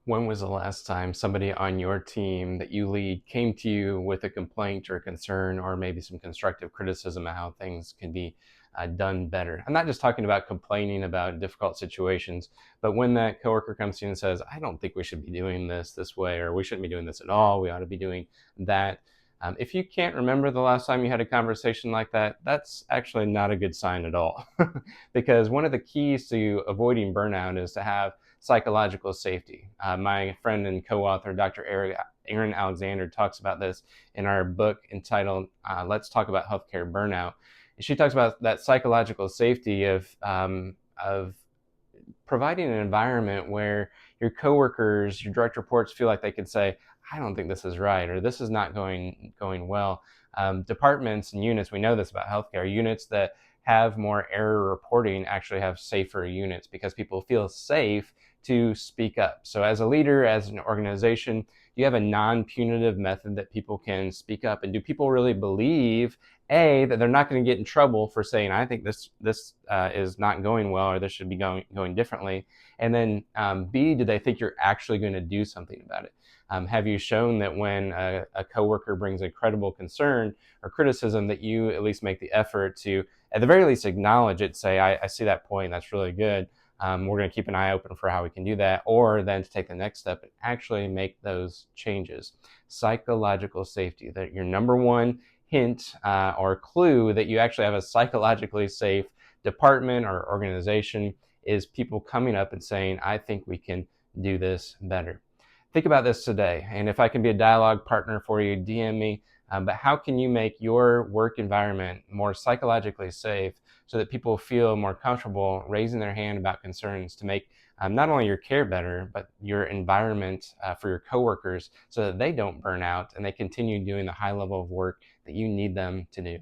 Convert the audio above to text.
When was the last time somebody on your team that you lead came to you with a complaint or a concern or maybe some constructive criticism of how things can be done better? I'm not just talking about complaining about difficult situations, but when that coworker comes to you and says, I don't think we should be doing this way, or we shouldn't be doing this at all, we ought to be doing that. If you can't remember the last time you had a conversation like that, that's actually not a good sign at all. Because one of the keys to avoiding burnout is to have psychological safety. My friend and co-author, Dr. Aaron Alexander, talks about this in our book entitled Let's Talk About Healthcare Burnout. And she talks about that psychological safety of providing an environment where your coworkers, your direct reports feel like they could say, I don't think this is right, or this is not going well. Departments and units, we know this about healthcare, units that have more error reporting actually have safer units because people feel safe to speak up. So as a leader, as an organization, you have a non-punitive method that people can speak up. And do people really believe, A, that they're not going to get in trouble for saying, I think this is not going well, or this should be going differently? And then B, do they think you're actually going to do something about it? Have you shown that when a coworker brings a credible concern or criticism that you at least make the effort to, at the very least, acknowledge it, say, I see that point, that's really good. We're going to keep an eye open for how we can do that, or then to take the next step and actually make those changes. Psychological safety, that your number one hint or clue that you actually have a psychologically safe department or organization is people coming up and saying, I think we can do this better. Think about this today, and if I can be a dialogue partner for you, DM me. But how can you make your work environment more psychologically safe so that people feel more comfortable raising their hand about concerns to make not only your care better, but your environment for your coworkers so that they don't burn out and they continue doing the high level of work that you need them to do?